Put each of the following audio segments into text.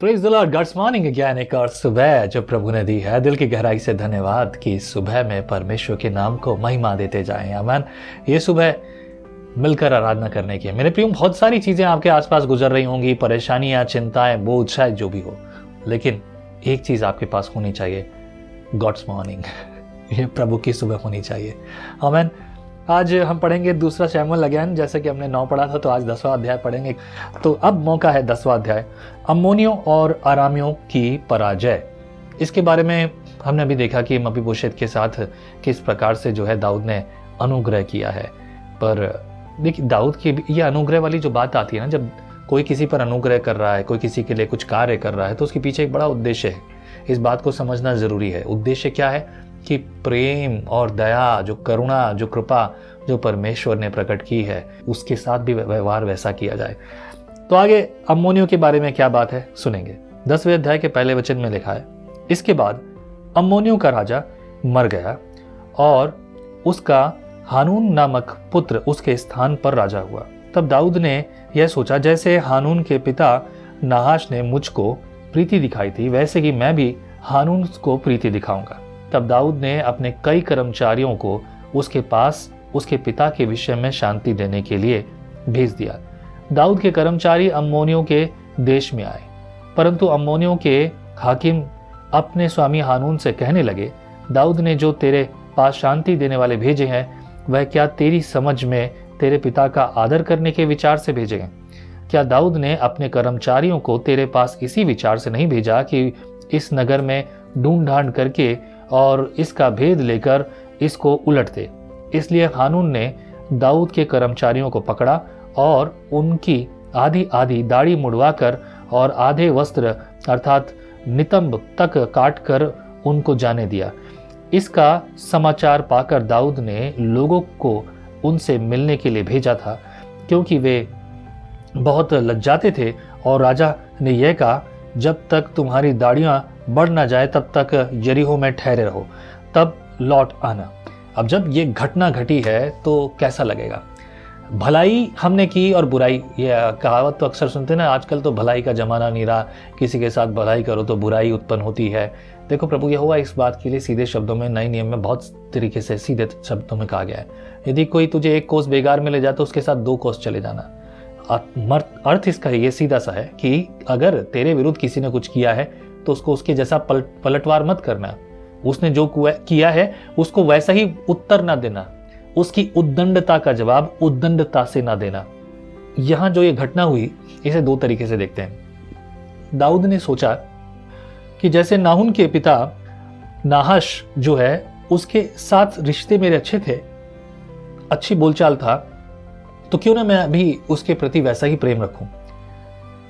Praise the Lord, God's morning again. एक और सुबह जो प्रभु ने दी है, दिल की गहराई से धन्यवाद कि सुबह में परमेश्वर के नाम को महिमा देते जाएं। आमीन। ये सुबह मिलकर आराधना करने की है। मेरे प्रियो, बहुत सारी चीजें आपके आसपास गुजर रही होंगी, परेशानियां, चिंताएं, बोझ, शायद जो भी हो, लेकिन एक चीज आपके पास होनी चाहिए, गॉड्स मॉर्निंग। ये प्रभु की सुबह होनी चाहिए। आमीन। आज हम पढ़ेंगे दूसरा शमूएल अगेन, जैसे कि हमने 9 पढ़ा था, तो आज 10वां अध्याय पढ़ेंगे। तो अब मौका है 10वां अध्याय, अम्मोनियों और अरामियों की पराजय। इसके बारे में हमने अभी देखा कि मपीबोशेत के साथ किस प्रकार से जो है दाऊद ने अनुग्रह किया है। पर देखिए, दाऊद की ये अनुग्रह वाली जो बात आती है ना, जब कोई किसी पर अनुग्रह कर रहा है, कोई किसी के लिए कुछ कार्य कर रहा है, तो उसके पीछे एक बड़ा उद्देश्य है। इस बात को समझना जरूरी है। उद्देश्य क्या है कि प्रेम और दया, जो करुणा, जो कृपा जो परमेश्वर ने प्रकट की है, उसके साथ भी व्यवहार वैसा किया जाए। तो आगे अम्मोनियों के बारे में क्या बात है सुनेंगे। 10वें अध्याय के पहले वचन में लिखा है, इसके बाद अम्मोनियों का राजा मर गया और उसका हानून नामक पुत्र उसके स्थान पर राजा हुआ। तब दाऊद ने यह सोचा, जैसे हानून के पिता नाहाश ने मुझको प्रीति दिखाई थी, वैसे ही मैं भी हानून को प्रीति दिखाऊंगा। तब दाऊद ने अपने कई कर्मचारियों को उसके पास उसके पिता के विषय में शांति देने के लिए भेज दिया। दाऊद के कर्मचारी अम्मोनियों के देश में आए, परंतु अम्मोनियों के हाकिम अपने स्वामी हानून से कहने लगे, दाऊद ने जो तेरे पास शांति देने वाले भेजे हैं, वह क्या तेरी समझ में तेरे पिता का आदर करने के विचार से भेजे हैं? क्या दाऊद ने अपने कर्मचारियों को तेरे पास इसी विचार से नहीं भेजा कि इस नगर में ढूंढ ढांड करके और इसका भेद लेकर इसको उलट दे? इसलिए हानून ने दाऊद के कर्मचारियों को पकड़ा और उनकी आधी आधी दाढ़ी मुड़वाकर और आधे वस्त्र अर्थात नितंब तक काटकर उनको जाने दिया। इसका समाचार पाकर दाऊद ने लोगों को उनसे मिलने के लिए भेजा था, क्योंकि वे बहुत लज्जाते थे। और राजा ने यह कहा, जब तक तुम्हारी दाढ़ियां बढ़ ना जाए तब तक यरीहो में ठहरे रहो, तब लौट आना। अब जब ये घटना घटी है तो कैसा लगेगा? भलाई हमने की और बुराई, ये कहावत तो अक्सर सुनते ना, आजकल तो भलाई का जमाना नहीं रहा, किसी के साथ भलाई करो तो बुराई उत्पन्न होती है। देखो, प्रभु यहोवा इस बात के लिए सीधे शब्दों में, नए नियम में बहुत तरीके से सीधे शब्दों में कहा गया है, यदि कोई तुझे 1 कोस बेगार में ले जाए तो उसके साथ 2 कोस चले जाना। अर्थ इसका ये सीधा सा है कि अगर तेरे विरुद्ध किसी ने कुछ किया है तो उसको उसके जैसा पलटवार मत करना। उसने जो किया है उसको वैसा ही उत्तर ना देना, उसकी उद्दंडता का जवाब उद्दंडता से ना देना। यहां जो ये घटना हुई, इसे 2 तरीके से देखते हैं। दाऊद ने सोचा कि जैसे नाहुन के पिता नाहश जो है, उसके साथ रिश्ते मेरे अच्छे थे, अच्छी बोलचाल था, तो क्यों ना मैं भी उसके प्रति वैसा ही प्रेम रखूं।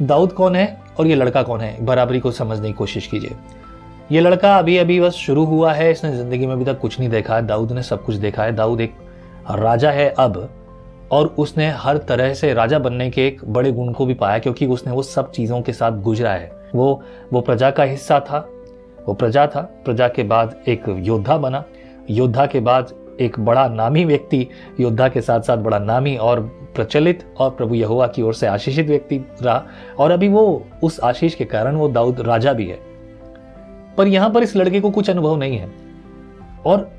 दाऊद कौन है और ये लड़का कौन है, बराबरी को समझने की कोशिश कीजिए। ये लड़का अभी अभी बस शुरू हुआ है, इसने जिंदगी में अभी तक कुछ नहीं देखा है। दाऊद ने सब कुछ देखा है। दाऊद एक राजा है अब, और उसने हर तरह से राजा बनने के एक बड़े गुण को भी पाया, क्योंकि उसने वो सब चीजों के साथ गुजरा है। वो प्रजा का हिस्सा था, वो प्रजा था, प्रजा के बाद एक योद्धा बना, योद्धा के बाद एक बड़ा नामी व्यक्ति, योद्धा के साथ साथ बड़ा नामी और प्रचलित और प्रभु यहोवा की ओर से आशीषित व्यक्ति रहा, और अभी वो उस आशीष के कारण वो दाऊद राजा भी है। पर यहां पर इस लड़के को कुछ अनुभव नहीं है, और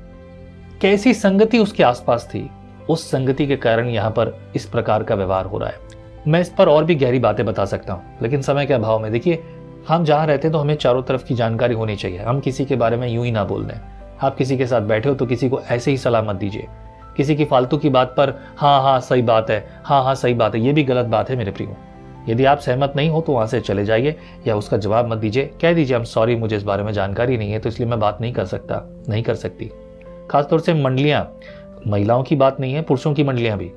कैसी संगति उसके आसपास थी, उस संगति के कारण यहां पर इस प्रकार का व्यवहार हो रहा है। मैं इस पर और भी गहरी बातें बता सकता हूं, लेकिन समय के अभाव में, देखिए, हम जहां रहते हैं तो हमें चारों तरफ की जानकारी होनी चाहिए। हम किसी के बारे में यूं ही ना बोल दें। आप किसी के साथ बैठे हो तो किसी को ऐसे ही सलाह मत दीजिए। किसी की फालतू की बात पर हाँ सही बात है, हाँ सही बात है, ये भी गलत बात है मेरे प्रियो। यदि आप सहमत नहीं हो तो वहां से चले जाइए, या उसका जवाब मत दीजिए। कह दीजिए, आई एम सॉरी, मुझे इस बारे में जानकारी नहीं है, तो इसलिए मैं बात नहीं कर सकता, नहीं कर सकती। खासतौर से मंडलियां, महिलाओं की बात नहीं है, पुरुषों की मंडलियां भी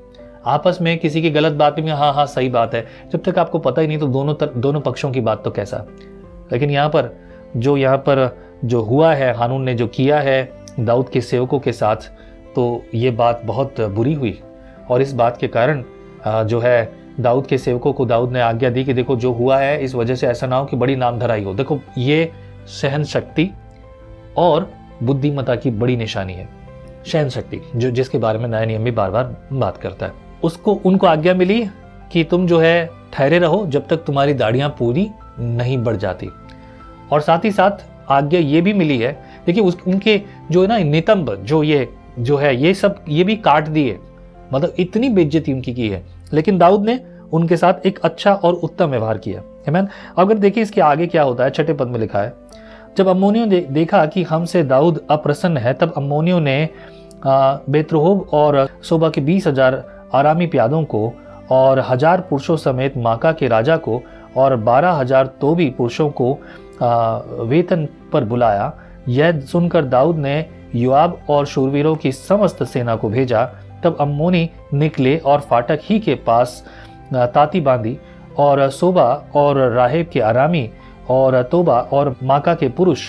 आपस में किसी की गलत बात में हाँ सही बात है, जब तक आपको पता ही नहीं तो दोनों पक्षों की बात तो कैसा। लेकिन यहाँ पर जो हुआ है, हानून ने जो किया है दाऊद के सेवकों के साथ, तो ये बात बहुत बुरी हुई। और इस बात के कारण जो है दाऊद के सेवकों को दाऊद ने आज्ञा दी कि देखो, जो हुआ है इस वजह से ऐसा ना हो कि बड़ी नामधराई हो। देखो, ये सहन शक्ति और बुद्धिमता की बड़ी निशानी है। सहन शक्ति, जो जिसके बारे में नया नियम भी बार बार बात करता है, उनको आज्ञा मिली कि तुम जो है ठहरे रहो जब तक तुम्हारी दाढ़ियां पूरी नहीं बढ़ जाती। और साथ ही साथ आज्ञा ये भी मिली है, देखिए उनके जो है ना नितंब जो है ये भी काट दिए, मतलब इतनी बेइज्जती उनकी की है, लेकिन दाऊद ने उनके साथ एक अच्छा और उत्तम व्यवहार किया। आमीन। अगर देखिए इसके आगे क्या होता है, 6 पद में लिखा है, जब अम्मोनियों ने देखा कि हमसे दाऊद अप्रसन्न है, तब अम्मोनियों ने बेत्रहोब और सोबा के 20,000 आरामी प्यादों को और 1000 पुरुषों समेत माका के राजा को और 12,000 तोबी पुरुषों को वेतन पर बुलाया। यह सुनकर दाऊद ने योआब और शूरवीरों की समस्त सेना को भेजा। तब अम्मोनी निकले और फाटक ही के पास ताती बांधी, और सोबा और राहेब के आरामी और तोबा और माका के पुरुष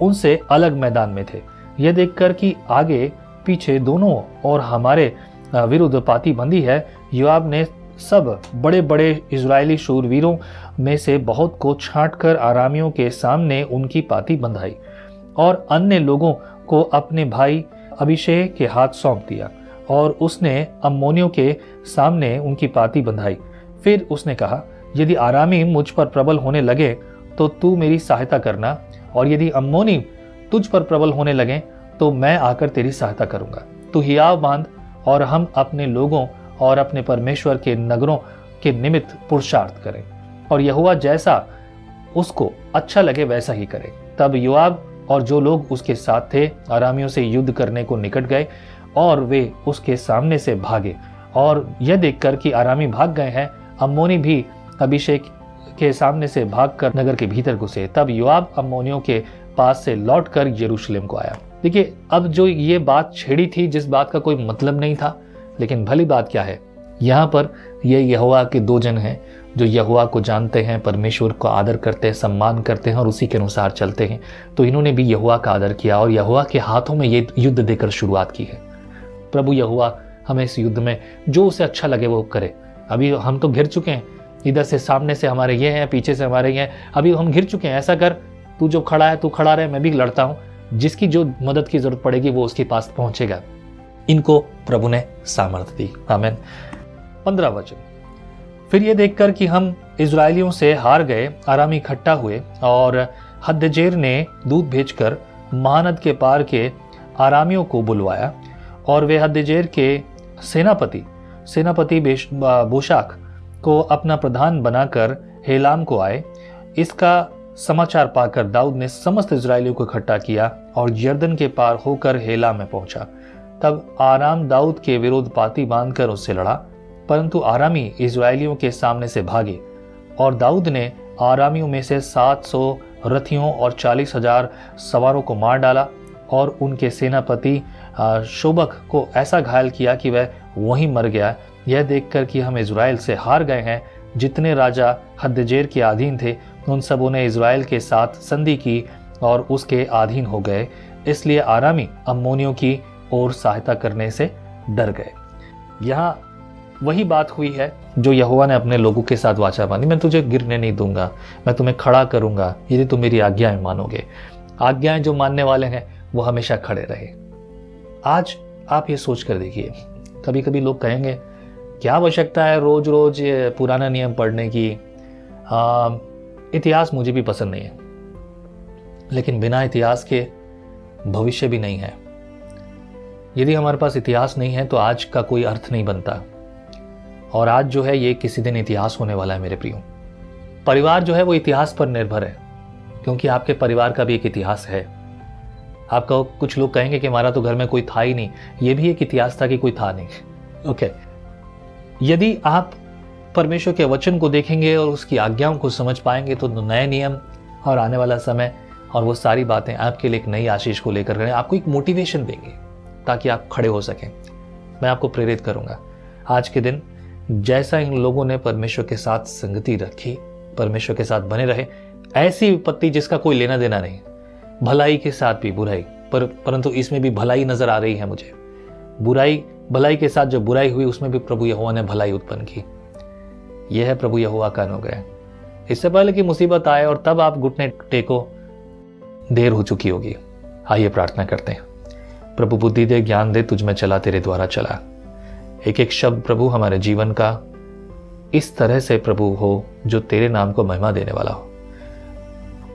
उनसे अलग मैदान में थे। यह देखकर कि आगे पीछे दोनों और हमारे विरुद्ध पाती बंधी है, योआब ने सब बड़े बड़े इजरायली शूरवीरों में से बहुत को छांटकर आरामियों के सामने उनकी पाती बंधाई और अन्य लोगों को अपने भाई अभिषेक के हाथ सौंप दिया, और उसने अम्मोनियों के सामने उनकी पाती बंधाई। फिर उसने कहा, यदि आरामी मुझ पर प्रबल होने लगे तो तू मेरी सहायता करना, और यदि अम्मोनी तुझ पर प्रबल होने लगे तो मैं आकर तेरी सहायता करूंगा। तू हियाव बांध और हम अपने लोगों और अपने परमेश्वर के नगरों के निमित्त पुरुषार्थ करें, और यहोवा जैसा उसको अच्छा लगे वैसा ही करे। तब योआब और जो लोग उसके साथ थे आरामियों से युद्ध करने को निकट गए, और वे उसके सामने से भागे, और यह देखकर कि आरामी भाग गए हैं, अम्मोनी भी अभिषेक के सामने से भागकर नगर के भीतर घुसे। तब योआब अम्मोनियों के पास से लौटकर यरूशलेम को आया। देखिए, अब जो ये बात छेड़ी थी, जिस बात का कोई मतलब नहीं था, लेकिन भली बात क्या है, यहाँ पर ये यहोवा के 2 जन हैं जो यहोवा को जानते हैं, परमेश्वर को आदर करते हैं, सम्मान करते हैं और उसी के अनुसार चलते हैं। तो इन्होंने भी यहोवा का आदर किया और यहोवा के हाथों में ये युद्ध देकर शुरुआत की है। प्रभु यहोवा हमें इस युद्ध में जो उसे अच्छा लगे वो करे। अभी हम तो घिर चुके हैं, इधर से सामने से हमारे ये हैं, पीछे से हमारे ये हैं, अभी हम घिर चुके हैं। ऐसा कर, तू जो खड़ा है तू खड़ा रहे, मैं भी लड़ता हूँ, जिसकी जो मदद की जरूरत पड़ेगी वो उसके पास पहुंचेगा। इनको प्रभु ने सामर्थ्य दी। आमीन। 15 वचन, फिर ये देखकर कि हम इजरायलियों से हार गए, आरामी इकट्ठा हुए, और हदजेर ने दूत भेजकर महानद के पार के आरामियों को बुलवाया, और वे हदजेर के सेनापति बोशाक को अपना प्रधान बनाकर हेलाम को आए। इसका समाचार पाकर दाऊद ने समस्त इजरायलियों को इकट्ठा किया और यरदन के पार होकर हेलाम में पहुंचा। तब आराम दाऊद के विरुद्ध पाती बांधकर उससे लड़ा, परंतु आरामी इजरायलियों के सामने से भागे, और दाऊद ने आरामियों में से 700 रथियों और 40,000 सवारों को मार डाला, और उनके सेनापति शोबक को ऐसा घायल किया कि वह वहीं मर गया। यह देखकर कि हम इजराइल से हार गए हैं, जितने राजा हदजेर के अधीन थे उन सबों ने इजराइल के साथ संधि की और उसके अधीन हो गए, इसलिए आरामी अम्मोनियों की ओर सहायता करने से डर गए। यहाँ वही बात हुई है जो यहोवा ने अपने लोगों के साथ वाचा बांधी, मैं तुझे गिरने नहीं दूंगा, मैं तुम्हें खड़ा करूंगा यदि तुम मेरी आज्ञाएं मानोगे। आज्ञाएं जो मानने वाले हैं वो हमेशा खड़े रहे। आज आप ये सोच कर देखिए, कभी कभी लोग कहेंगे क्या आवश्यकता है रोज रोज पुराना नियम पढ़ने की, इतिहास मुझे भी पसंद नहीं है, लेकिन बिना इतिहास के भविष्य भी नहीं है। यदि हमारे पास इतिहास नहीं है तो आज का कोई अर्थ नहीं बनता, और आज जो है ये किसी दिन इतिहास होने वाला है। मेरे प्रियो, परिवार जो है वो इतिहास पर निर्भर है, क्योंकि आपके परिवार का भी एक इतिहास है। आपका कुछ लोग कहेंगे कि हमारा तो घर में कोई था ही नहीं, ये भी एक इतिहास था कि कोई था नहीं। ओके, यदि आप परमेश्वर के वचन को देखेंगे और उसकी आज्ञाओं को समझ पाएंगे तो नए नियम और आने वाला समय और वो सारी बातें आपके लिए एक नई आशीष को लेकर करें, आपको एक मोटिवेशन देंगे ताकि आप खड़े हो सकें। मैं आपको प्रेरित करूंगा आज के दिन, जैसा इन लोगों ने परमेश्वर के साथ संगति रखी, परमेश्वर के साथ बने रहे। ऐसी विपत्ति जिसका कोई लेना देना नहीं, भलाई के साथ भी बुराई, परंतु इसमें भी भलाई नजर आ रही है मुझे। भलाई के साथ जो बुराई हुई उसमें भी प्रभु यहोवा ने भलाई उत्पन्न की। यह है प्रभु यहोवा का अनुग्रह। इससे पहले कि मुसीबत आए और तब आप घुटने टेको, देर हो चुकी होगी। आइए प्रार्थना करते हैं। प्रभु बुद्धि दे, ज्ञान दे, तुझ में चला, तेरे द्वारा चला। एक एक शब्द प्रभु हमारे जीवन का इस तरह से प्रभु हो जो तेरे नाम को महिमा देने वाला हो।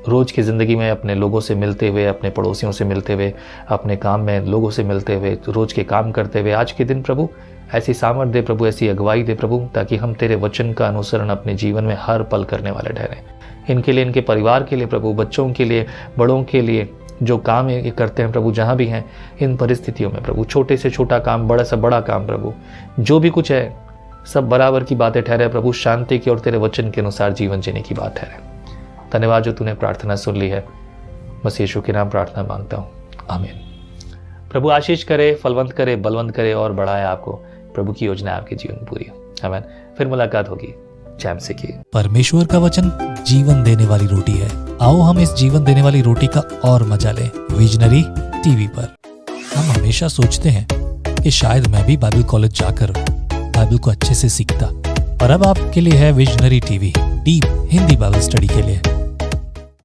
रोज की ज़िंदगी में अपने लोगों से मिलते हुए, अपने पड़ोसियों से मिलते हुए, अपने काम में लोगों से मिलते हुए, रोज के काम करते हुए, आज के दिन प्रभु ऐसी सामर्थ दे प्रभु, ऐसी अगुवाई दे प्रभु, ताकि हम तेरे वचन का अनुसरण अपने जीवन में हर पल करने वाले ठहरें। इनके लिए, इनके परिवार के लिए प्रभु, बच्चों के लिए, बड़ों के लिए, जो काम ये करते हैं प्रभु, जहाँ भी हैं इन परिस्थितियों में प्रभु, छोटे से छोटा काम, बड़ा से बड़ा काम प्रभु, जो भी कुछ है सब बराबर की बातें ठहरे प्रभु। शांति की और तेरे वचन के अनुसार जीवन जीने की बात ठहरे। धन्यवाद जो तूने प्रार्थना सुन ली है। बस यीशु के नाम प्रार्थना मांगता हूँ, आमीन। प्रभु आशीष करे, फलवंत करे, बलवंत करे और बढ़ाए आपको। प्रभु की योजना आपके जीवन में पूरी हो। आमीन। फिर मुलाकात होगी जैम से की। परमेश्वर का वचन जीवन देने वाली रोटी है। आओ हम इस जीवन देने वाली रोटी का और मजा लें विजनरी टीवी पर। हम हमेशा सोचते हैं कि शायद मैं भी बाइबल कॉलेज जाकर बाइबल को अच्छे से सीखता, और अब आपके लिए है visionary TV, deep Hindi Bible study के लिए।